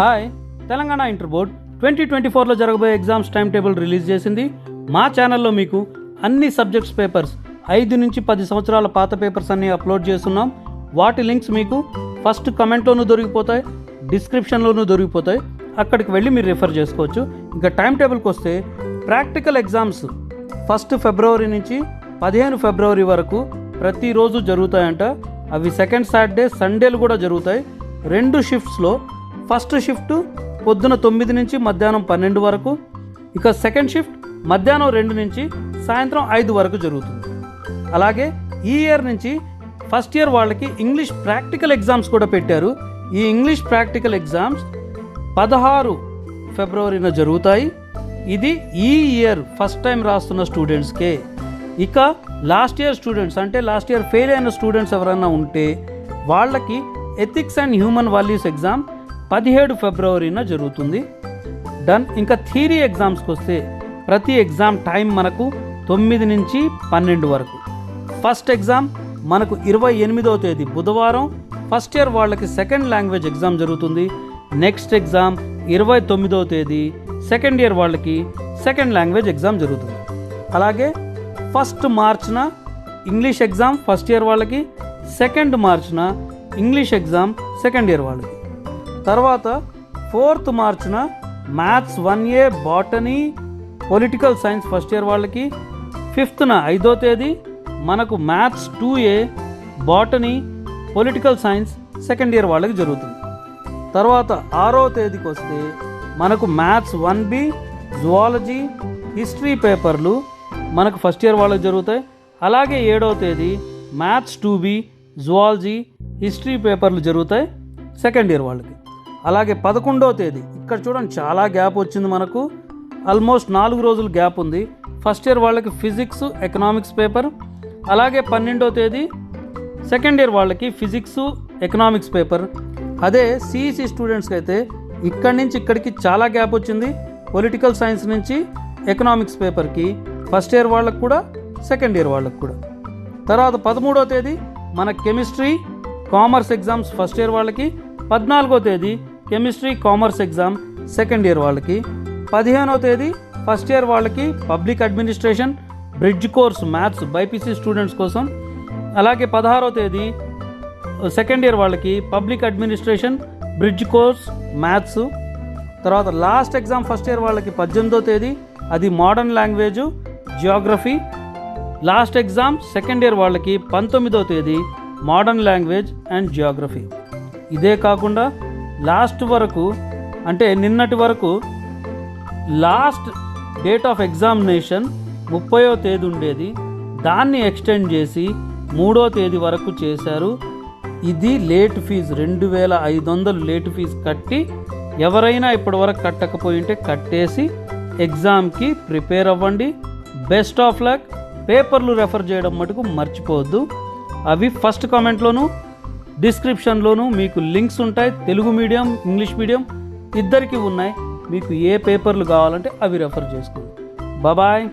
Hi, Telangana inter board 2024లో జరగబోయే exams time table release చేసింది. మా ఛానల్లో మీకు అన్ని సబ్జెక్ట్స్ పేపర్స్ 5 నుంచి 10 సంవత్సరాల పాత పేపర్స్ అన్నీ అప్లోడ్ చేస్తున్నాం. వాటి లింక్స్ మీకు ఫస్ట్ కమెంట్లోనూ దొరికిపోతాయి, డిస్క్రిప్షన్లోనూ దొరికిపోతాయి. అక్కడికి వెళ్ళి మీరు రిఫర్ చేసుకోవచ్చు. ఇంకా టైం టేబుల్కి వస్తే ప్రాక్టికల్ ఎగ్జామ్స్ 1 ఫిబ్రవరి నుంచి 15 ఫిబ్రవరి వరకు ప్రతిరోజు జరుగుతాయంట. అవి సెకండ్ సాటర్డే సండేలు కూడా జరుగుతాయి. 2 షిఫ్ట్స్లో ఫస్ట్ షిఫ్ట్ పొద్దున 9 నుంచి మధ్యాహ్నం 12 వరకు, ఇక సెకండ్ షిఫ్ట్ మధ్యాహ్నం 2 నుంచి సాయంత్రం 5 వరకు జరుగుతుంది. అలాగే ఈ ఇయర్ నుంచి ఫస్ట్ ఇయర్ వాళ్ళకి ఇంగ్లీష్ ప్రాక్టికల్ ఎగ్జామ్స్ కూడా పెట్టారు. ఈ ఇంగ్లీష్ ప్రాక్టికల్ ఎగ్జామ్స్ 16 ఫిబ్రవరిన జరుగుతాయి. ఇది ఈ ఇయర్ ఫస్ట్ టైం రాస్తున్న స్టూడెంట్స్కే. ఇక లాస్ట్ ఇయర్ స్టూడెంట్స్, అంటే లాస్ట్ ఇయర్ ఫెయిల్ అయిన స్టూడెంట్స్ ఎవరైనా ఉంటే వాళ్ళకి ethics and human values exam 17 ఫిబ్రవరిన జరుగుతుంది. డన్. ఇంకా థియరీ ఎగ్జామ్స్కి వస్తే ప్రతి ఎగ్జామ్ టైం మనకు 9 నుంచి 12 వరకు. ఫస్ట్ ఎగ్జామ్ మనకు 28వ తేదీ బుధవారం ఫస్ట్ ఇయర్ వాళ్ళకి సెకండ్ లాంగ్వేజ్ ఎగ్జామ్ జరుగుతుంది. నెక్స్ట్ ఎగ్జామ్ 29వ తేదీ సెకండ్ ఇయర్ వాళ్ళకి సెకండ్ లాంగ్వేజ్ ఎగ్జామ్ జరుగుతుంది. అలాగే 1 మార్చ్న ఇంగ్లీష్ ఎగ్జామ్ ఫస్ట్ ఇయర్ వాళ్ళకి, 2 మార్చ్న ఇంగ్లీష్ ఎగ్జామ్ సెకండ్ ఇయర్ వాళ్ళకి. తర్వాత 4 మార్చ్న maths 1A, botany, political science first year వాళ్ళకి. 5న 5వ తేదీ మనకు maths 2A, botany, political science second year వాళ్ళకి జరుగుతుంది. తర్వాత 6వ తేదీకి వస్తే మనకు మ్యాథ్స్ 1B, జువాలజీ, హిస్టరీ పేపర్లు మనకు ఫస్ట్ ఇయర్ వాళ్ళకి జరుగుతాయి. అలాగే 7వ తేదీ మ్యాథ్స్ 2B, జువాలజీ, హిస్టరీ పేపర్లు జరుగుతాయి సెకండ్ ఇయర్ వాళ్ళకి. అలాగే 11వ తేదీ ఇక్కడ చూడండి, చాలా గ్యాప్ వచ్చింది మనకు. ఆల్మోస్ట్ 4 రోజులు గ్యాప్ ఉంది. ఫస్ట్ ఇయర్ వాళ్ళకి ఫిజిక్స్, ఎకనామిక్స్ పేపర్. అలాగే 12వ తేదీ సెకండ్ ఇయర్ వాళ్ళకి ఫిజిక్స్, ఎకనామిక్స్ పేపర్. అదే సిఈసి స్టూడెంట్స్కి అయితే ఇక్కడి నుంచి ఇక్కడికి చాలా గ్యాప్ వచ్చింది. పొలిటికల్ సైన్స్ నుంచి ఎకనామిక్స్ పేపర్కి ఫస్ట్ ఇయర్ వాళ్ళకు కూడా సెకండ్ ఇయర్ వాళ్ళకు కూడా. తర్వాత 13వ తేదీ మన chemistry, commerce exams first year వాళ్ళకి. 14వ తేదీ chemistry, commerce exam second year వాళ్ళకి. 15వ తేదీ ఫస్ట్ ఇయర్ వాళ్ళకి public administration, bridge course maths BiPC students కోసం. అలాగే 16వ తేదీ సెకండ్ ఇయర్ వాళ్ళకి public administration, bridge course maths. తర్వాత లాస్ట్ ఎగ్జామ్ ఫస్ట్ ఇయర్ వాళ్ళకి 18వ తేదీ, అది modern language, Geography. Last exam second year వాళ్ళకి 19వ తేదీ మోడర్న్ లాంగ్వేజ్ అండ్ జియోగ్రఫీ. ఇదే కాకుండా లాస్ట్ వరకు, అంటే నిన్నటి వరకు లాస్ట్ డేట్ ఆఫ్ ఎగ్జామినేషన్ 30వ తేదీ ఉండేది. దాన్ని ఎక్స్టెండ్ చేసి 3వ తేదీ వరకు చేశారు. ఇది లేట్ ఫీజు 2500 లేట్ ఫీజు కట్టి, ఎవరైనా ఇప్పటివరకు కట్టకపోయింటే కట్టేసి ఎగ్జామ్కి ప్రిపేర్ అవ్వండి. Best of luck. పేపర్లు రెఫర్ చేయడం మటుకు మర్చిపోవద్దు. అవి ఫస్ట్ కామెంట్లోను డిస్క్రిప్షన్లోనూ మీకు లింక్స్ ఉంటాయి. తెలుగు మీడియం, ఇంగ్లీష్ మీడియం ఇద్దరికీ ఉన్నాయి. మీకు ఏ పేపర్లు కావాలంటే అవి రెఫర్ చేసుకోండి. బాయ్.